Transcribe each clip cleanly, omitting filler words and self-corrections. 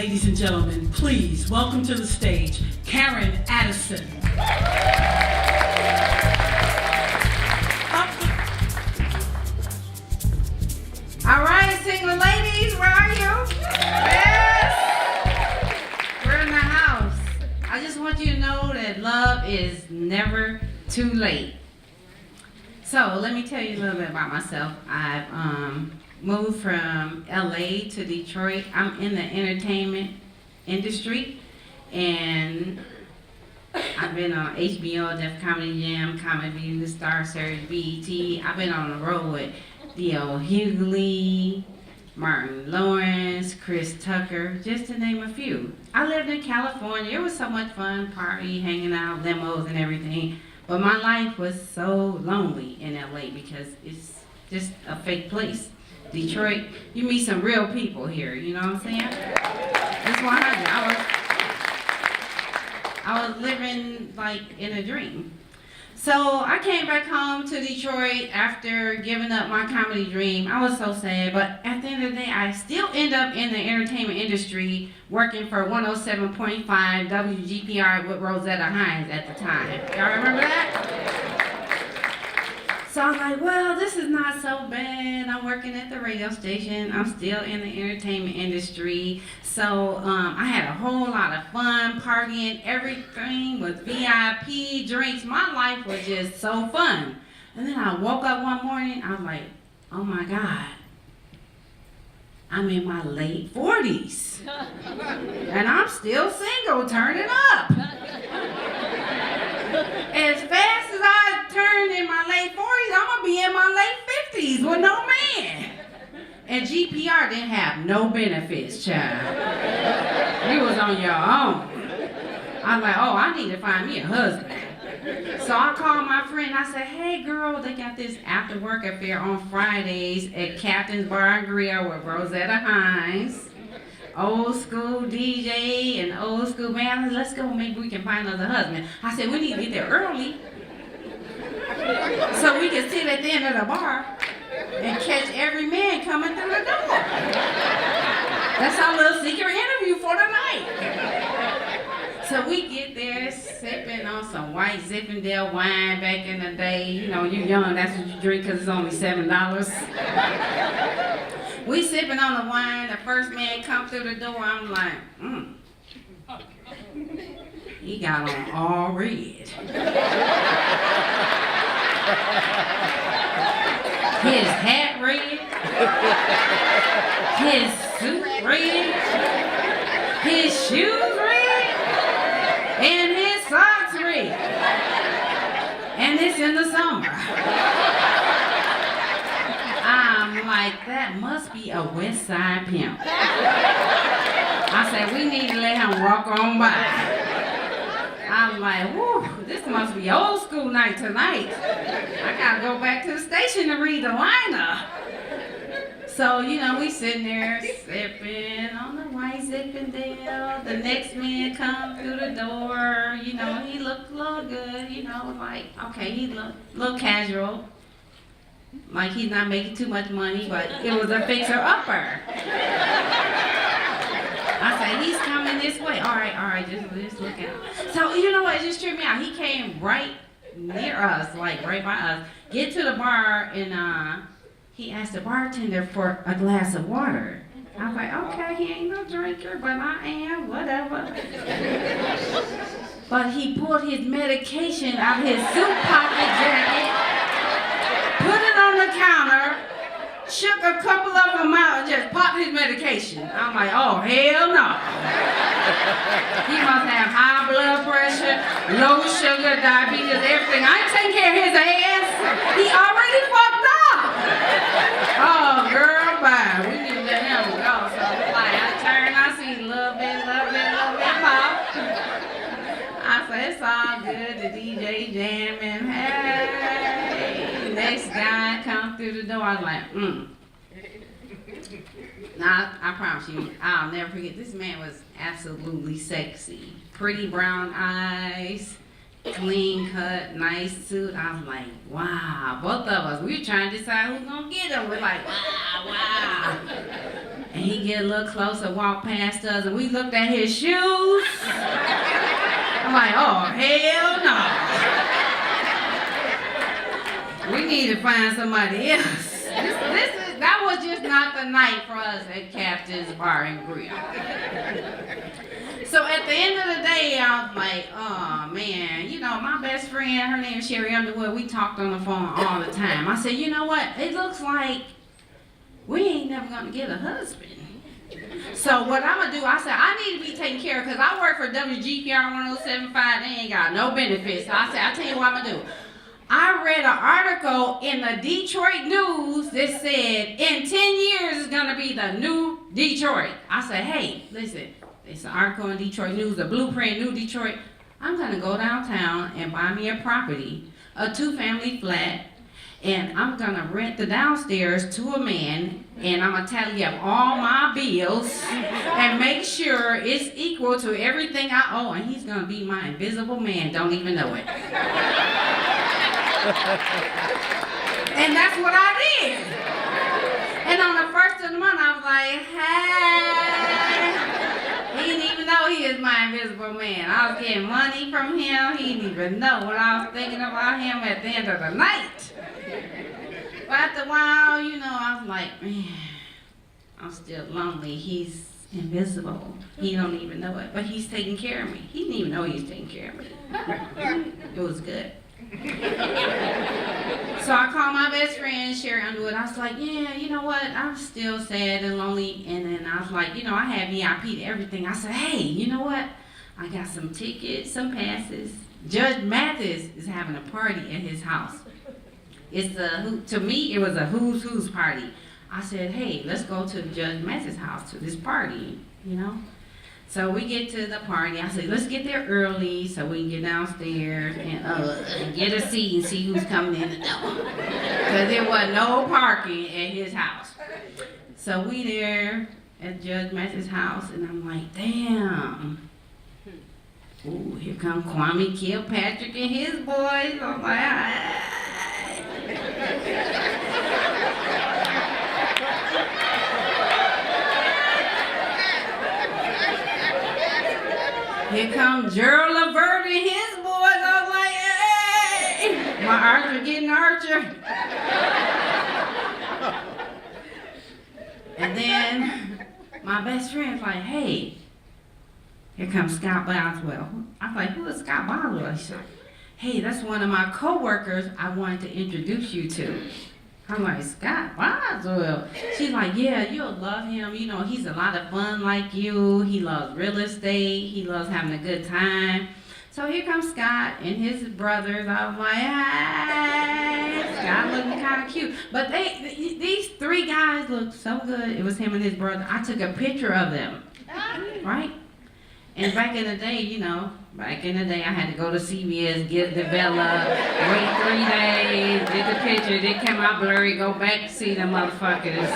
ladies and gentlemen, please welcome to the stage, Karen Addison. All right, single ladies, where are you? Yes! We're in the house. I just want you to know that love is never too late. So let me tell you a little bit about myself. I've moved from LA to Detroit. I'm in the entertainment industry, and I've been on HBO, Def Comedy Jam, Comedy View, Star Series, BET. I've been on the road with D.L. Hughley, Martin Lawrence, Chris Tucker, just to name a few. I lived in California. It was so much fun, party, hanging out, limos and everything. But my life was so lonely in LA because it's just a fake place. Detroit, you meet some real people here, you know what I'm saying? That's 100. I was living like in a dream. So I came back home to Detroit after giving up my comedy dream. I was so sad, but at the end of the day, I still end up in the entertainment industry working for 107.5 WGPR with Rosetta Hines at the time. Y'all remember that? So I was like, well, this is not so bad. I'm working at the radio station. I'm still in the entertainment industry. So I had a whole lot of fun, partying, everything was VIP, drinks. My life was just so fun. And then I woke up one morning, I was like, oh my God, I'm in my late 40s. And I'm still single, turning up. As fast as I turned in my late 40s, I'm gonna be in my late 50s with no man. And GPR didn't have no benefits, child. You was on your own. I'm like, oh, I need to find me a husband. So I called my friend, I said, hey girl, they got this after work affair on Fridays at Captain's Bar and Grill with Rosetta Hines. Old school DJ and old school band. Let's go, maybe we can find us a husband. I said, we need to get there early so we can sit at the end of the bar and catch every man coming through the door. That's our little secret interview for the night. So we get there sipping on some white Zinfandel wine back in the day. You know, you're young, that's what you drink because it's only $7. We sipping on the wine, the first man come through the door, I'm like, he got on all red. His hat red, his suit red, his shoes red, and his socks red. And it's in the summer. I'm like, that must be a West Side pimp. I said, we need to let him walk on by. I'm like, whoo, this must be old school night tonight. I gotta go back to the station to read the lineup. So, you know, we sitting there sipping on the white Zinfandel. The next man come through the door. You know, he looked a little good, you know, like, okay, he looked a little casual. Like he's not making too much money, but it was a fixer-upper. I said, he's coming this way. All right, just look out. So, you know what, it just tripped me out. He came right near us, like right by us. Get to the bar, and he asked the bartender for a glass of water. I was like, okay, he ain't no drinker, but I am, whatever. But he pulled his medication out of his suit pocket jacket, put it on the counter, shook a couple of them out and just popped his medication. I'm like, oh, hell no. He must have high blood pressure, low sugar, diabetes, everything. I ain't taking care of his ass. He already fucked up. Oh, girl, bye. We need to let him go. So like, I turn, I see a little bit pop. I say, it's all good. The DJ jamming. Hey. Next guy come through the door. I was like, Now, I promise you, I'll never forget. This man was absolutely sexy. Pretty brown eyes, clean cut, nice suit. I was like, wow. Both of us, we were trying to decide who's gonna get him. We're like, wow. And he get a little closer, walk past us, and we looked at his shoes. I'm like, oh, hell no. We need to find somebody else. That was just not the night for us at Captain's Bar and Grill. So at the end of the day, I was like, oh man, you know, my best friend, her name is Sherry Underwood, we talked on the phone all the time. I said, you know what, it looks like we ain't never gonna get a husband. So what I'm gonna do, I said, I need to be taken care of, because I work for WGPR 1075, they ain't got no benefits. So I said, I'll tell you what I'm gonna do. I read an article in the Detroit News that said, in 10 years it's gonna be the new Detroit. I said, hey, listen, it's an article in Detroit News, a blueprint, new Detroit. I'm gonna go downtown and buy me a property, a 2-family flat, and I'm gonna rent the downstairs to a man, and I'm gonna tally up all my bills and make sure it's equal to everything I owe, and he's gonna be my invisible man, don't even know it. And that's what I did. And on the first of the month, I was like, hey. He didn't even know he is my invisible man. I was getting money from him. He didn't even know what I was thinking about him at the end of the night. But after a while, you know, I was like, man, I'm still lonely. He's invisible. He don't even know it, but he's taking care of me. He didn't even know he was taking care of me. It was good. So I called my best friend, Sherry Underwood. I was like, yeah, you know what? I'm still sad and lonely. And then I was like, you know, I have VIP to everything. I said, hey, you know what? I got some tickets, some passes. Judge Mathis is having a party at his house. It's to me, it was a who's party. I said, hey, let's go to Judge Mathis' house to this party, you know? So we get to the party. I said, let's get there early so we can get downstairs and get a seat and see who's coming in the door. Because there was no parking at his house. So we there at Judge Mathis' house, and I'm like, damn. Ooh, here come Kwame Kilpatrick and his boys. I'm like, ah. Here comes Gerald Levert and his boys. I was like, hey! My Archer getting Archer. And then my best friend's like, hey, here comes Scott Boswell. I was like, who is Scott Boswell? She's like, hey, that's one of my co-workers I wanted to introduce you to. I'm like, Scott Boswell? She's like, yeah, you'll love him. You know, he's a lot of fun like you. He loves real estate. He loves having a good time. So here comes Scott and his brothers. I was like, hey, Scott looking kind of cute. But these 3 guys looked so good. It was him and his brother. I took a picture of them, right? And back in the day, you know, I had to go to CVS, get it developed, wait 3 days, get the picture, they came out blurry, go back to see them motherfuckers.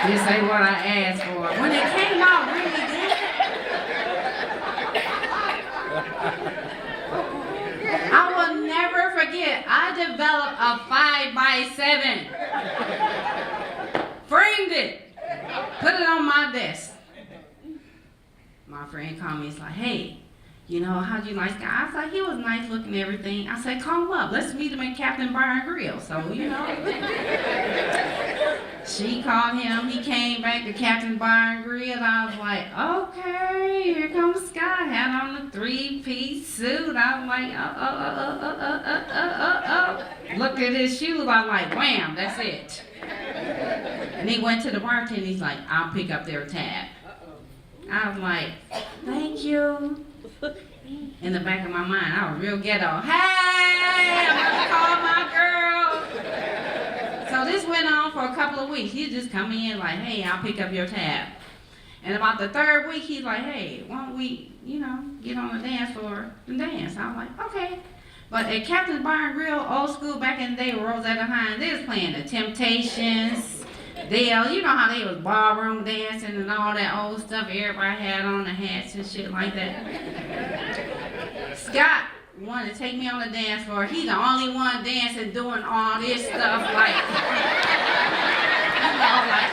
This ain't what I asked for. When it came out really good, I will never forget, I developed a 5x7. Framed it, put it on my desk. My friend called me, he's like, hey, you know, how'd you like Scott? I was like, he was nice looking and everything. I said, call him up. Let's meet him at Captain Bar and Grill. So, you know. She called him. He came back to Captain Bar and Grill. I was like, okay, here comes Scott. Had on the 3-piece suit. I was like, Looked at his shoes. I was like, wham, that's it. And he went to the bartender. He's like, I'll pick up their tab. I was like, thank you. In the back of my mind, I was real ghetto. Hey, I'm gonna call my girl. So this went on for a couple of weeks. He'd just come in like, hey, I'll pick up your tab. And about the 3rd week, he's like, hey, why don't we, you know, get on the dance floor and dance? I was like, okay. But at Captain's Bar and Grill, old school, back in the day, Rosetta Hines, they was playing the Temptations. You know how they was ballroom dancing and all that old stuff everybody had on, the hats and shit like that. Scott wanted to take me on the dance floor. He's the only one dancing, doing all this stuff like, you know, like,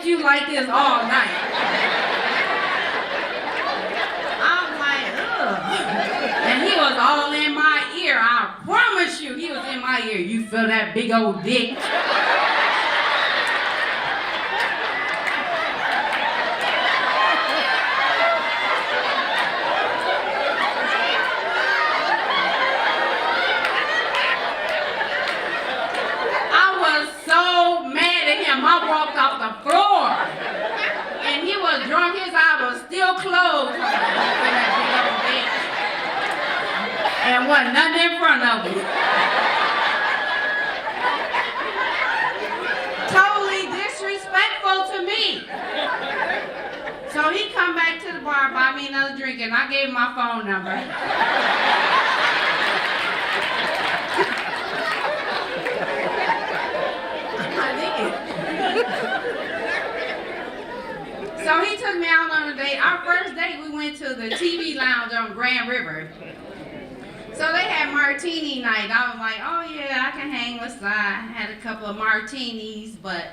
with you like this all night. I'm like, ugh. And he was all in my ear. I promise you, he was in my ear. You feel that big old dick? I walked off the floor, and he was drunk. His eye was still closed. And wasn't nothing in front of him. Totally disrespectful to me. So he come back to the bar, buy me another drink, and I gave him my phone number. So he took me out on a date. Our first date, we went to the TV lounge on Grand River. So they had martini night. I was like, oh yeah, I can hang with Si. I had a couple of martinis, but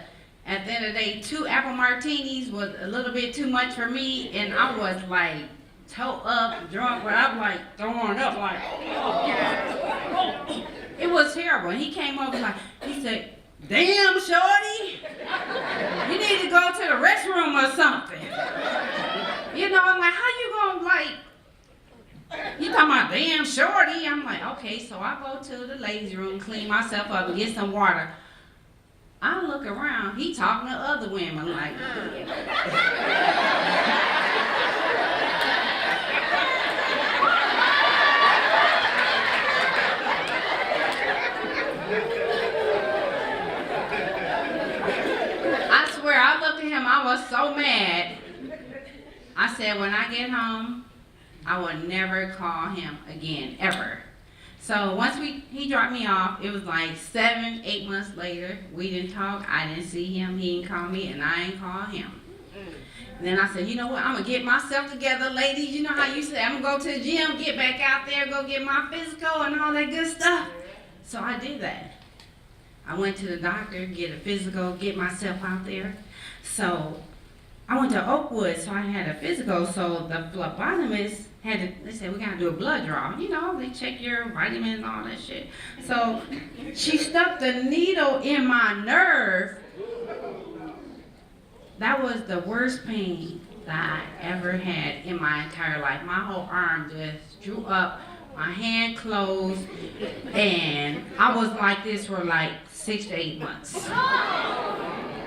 at the end of the day, 2 apple martinis was a little bit too much for me, and I was like toe up, drunk, but I'm like throwing up like, oh. It was terrible. And he came over like, he said, damn, shorty, you need to go to the restroom or something. You know, I'm like, how you gonna like, you talking about damn shorty? I'm like, okay, so I go to the ladies' room, clean myself up and get some water. I look around, he talking to other women like, I looked at him, I was so mad. I said, when I get home, I will never call him again, ever. So once he dropped me off, it was like 7, 8 months later. We didn't talk, I didn't see him, he didn't call me, and I didn't call him. Then I said, you know what, I'm gonna get myself together, ladies. You know how you say, I'm gonna go to the gym, get back out there, go get my physical and all that good stuff. So I did that. I went to the doctor, get a physical, get myself out there. So I went to Oakwood, so I had a physical. So the phlebotomist they said, we gotta do a blood draw. You know, they check your vitamins and all that shit. So she stuck the needle in my nerve. That was the worst pain that I ever had in my entire life. My whole arm just drew up, my hand closed, and I was like this for like 6 to 8 months.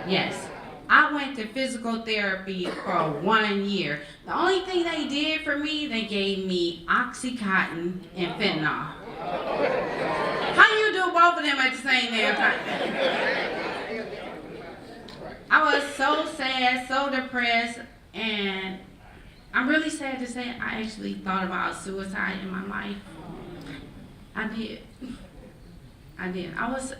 Yes. I went to physical therapy for 1 year. The only thing they did for me, they gave me Oxycontin and fentanyl. How you do both of them at the same damn time? I was so sad, so depressed, and I'm really sad to say I actually thought about suicide in my life. I did. I was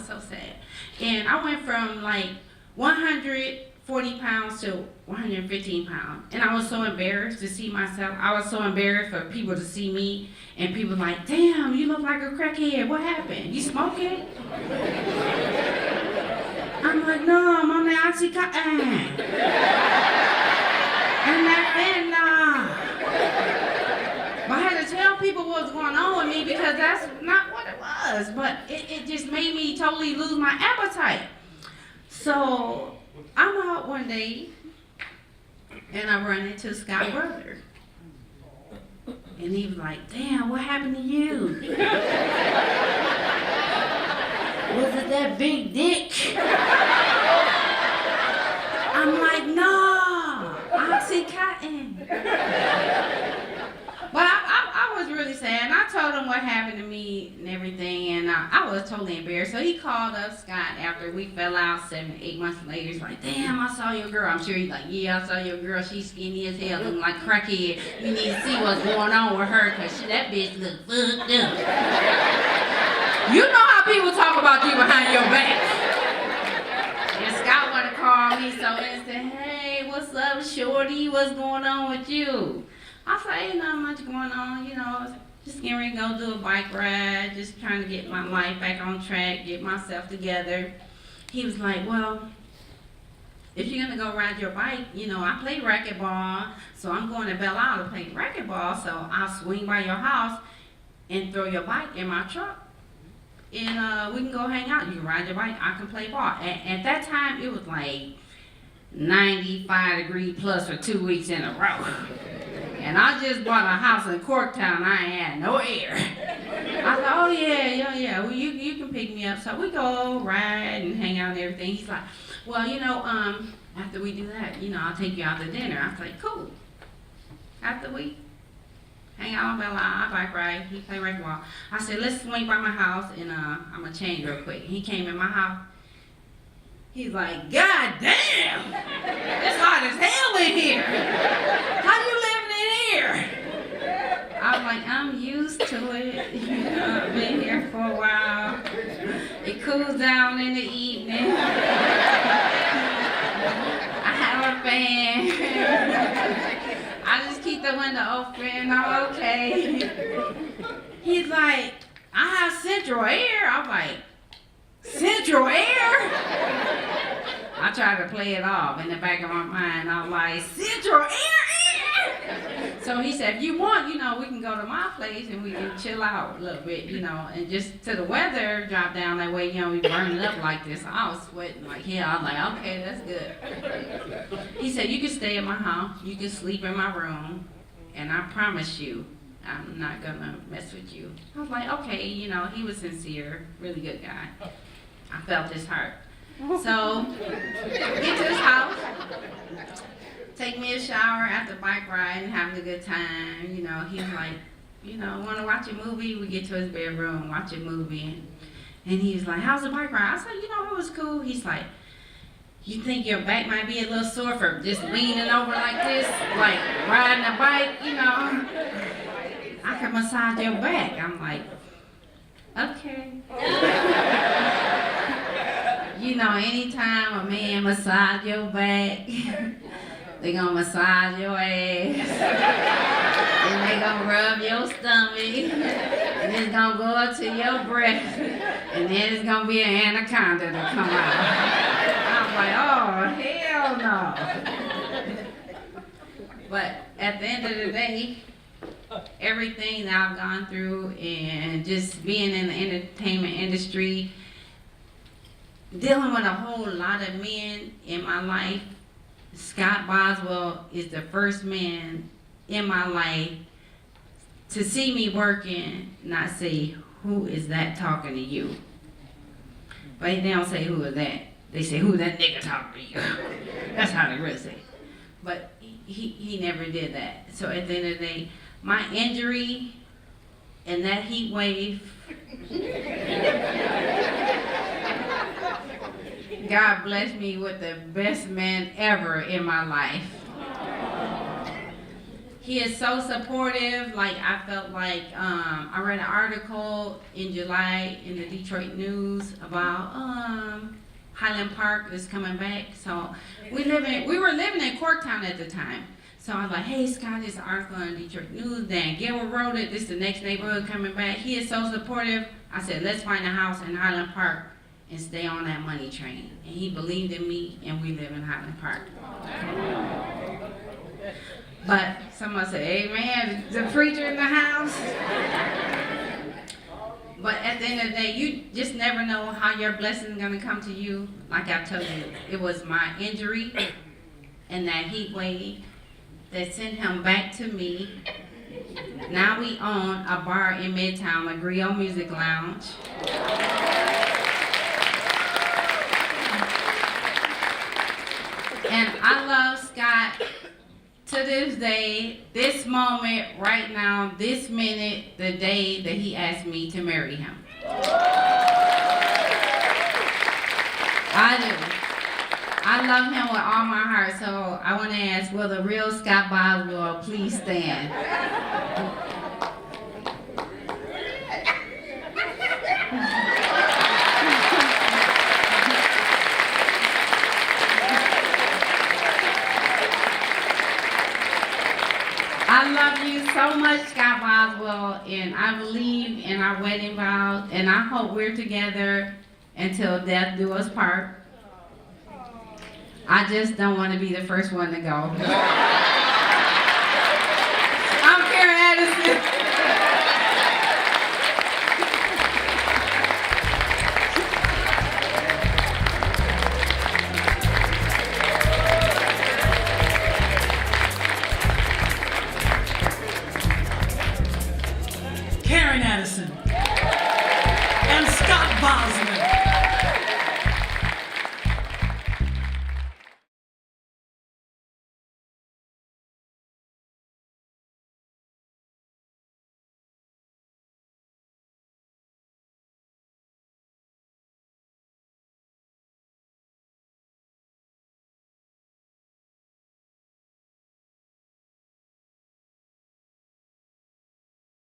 so sad. And I went from like 140 pounds to 115 pounds. And I was so embarrassed to see myself. I was so embarrassed for people to see me. And people like, damn, you look like a crackhead. What happened? You smoking? I'm like, no, I'm on the Oxycontin. And that fentanyl. But I had to tell people what was going on with me because that's not what it was. But it just made me totally lose my appetite. So I'm out one day and I run into Scott's brother. And he was like, damn, what happened to you? Was it that big dick? I'm like, no, Oxycontin. But I was really sad, and I told him what happened to me and everything, and I was totally embarrassed. So he called up Scott after we fell out 7 to 8 months later. He's like, damn, I saw your girl. I'm sure he's like, yeah, I saw your girl. She's skinny as hell, looking like a crackhead. You need to see what's going on with her, because that bitch look fucked up. You know how people talk about you behind your back. And Scott wanted to call me, so he said, hey, what's up, shorty? What's going on with you? I said, ain't not much going on, you know, just getting ready to go do a bike ride, just trying to get my life back on track, get myself together. He was like, well, if you're gonna go ride your bike, you know, I play racquetball, so I'm going to Belle Isle to play racquetball, so I'll swing by your house and throw your bike in my truck, and we can go hang out. You can ride your bike, I can play ball. At that time, it was like 95 plus for 2 weeks in a row. And I just bought a house in Corktown. I ain't had no air. I thought, oh yeah. Well, you can pick me up. So we go ride and hang out and everything. He's like, well, you know, after we do that, you know, I'll take you out to dinner. I was like, cool. After we hang out on Belle Isle, I bike ride, he play racquetball. I said, let's swing by my house and I'm gonna change real quick. He came in my house. He's like, God damn! It's hot as hell in here. How you living in here? I was like, I'm used to it. You know, I've been here for a while. It cools down in the evening. I have a fan. I just keep the window open. I'm okay. He's like, I have central air. I'm like, central air? I try to play it off in the back of my mind. I'm like, central air? So he said, if you want, you know, we can go to my place and we can chill out a little bit, you know, and just till the weather drop down that way, you know, we burn it up like this. I was sweating like hell. I was like, okay, that's good. He said, you can stay in my house, you can sleep in my room, and I promise you, I'm not gonna mess with you. I was like, okay, you know, he was sincere, really good guy. I felt his heart. So, get to his house, take me a shower after bike ride and having a good time. You know, he's like, you know, want to watch a movie? We get to his bedroom, watch a movie. And he's like, how's the bike ride? I said, you know, it was cool. He's like, you think your back might be a little sore for just leaning over like this, like riding a bike, you know? I can massage your back. I'm like, okay. You know, anytime a man massage your back, they gonna massage your ass, and they gonna rub your stomach, and it's gonna go up to your breast, and then it's gonna be an anaconda to come out. I'm like, oh, hell no. But at the end of the day, everything that I've gone through and just being in the entertainment industry, dealing with a whole lot of men in my life, Scott Boswell is the first man in my life to see me working, not say, who is that talking to you? But they don't say, who is that? They say, who that nigga talking to you? That's how they really say. But he never did that. So at the end of the day, my injury and that heat wave, God blessed me with the best man ever in my life. He is so supportive. Like, I felt like I read an article in July in the Detroit News about Highland Park is coming back. So we were living in Corktown at the time. So I was like, hey, Scott, this article in the Detroit News. Dan Gilbert wrote it. This is the next neighborhood coming back. He is so supportive. I said, let's find a house in Highland Park and stay on that money train. And he believed in me, and we live in Highland Park. But someone said, hey man, the preacher in the house. But at the end of the day, you just never know how your blessing is gonna come to you. Like I told you, it was my injury and that heat wave that sent him back to me. Now we own a bar in Midtown, a Griot Music Lounge. And I love Scott to this day, this moment, right now, this minute, the day that he asked me to marry him. I do. I love him with all my heart, so I want to ask, will the real Scott Boswell please stand? I love you so much, Scott Boswell, and I believe in our wedding vows, and I hope we're together until death do us part. I just don't want to be the first one to go.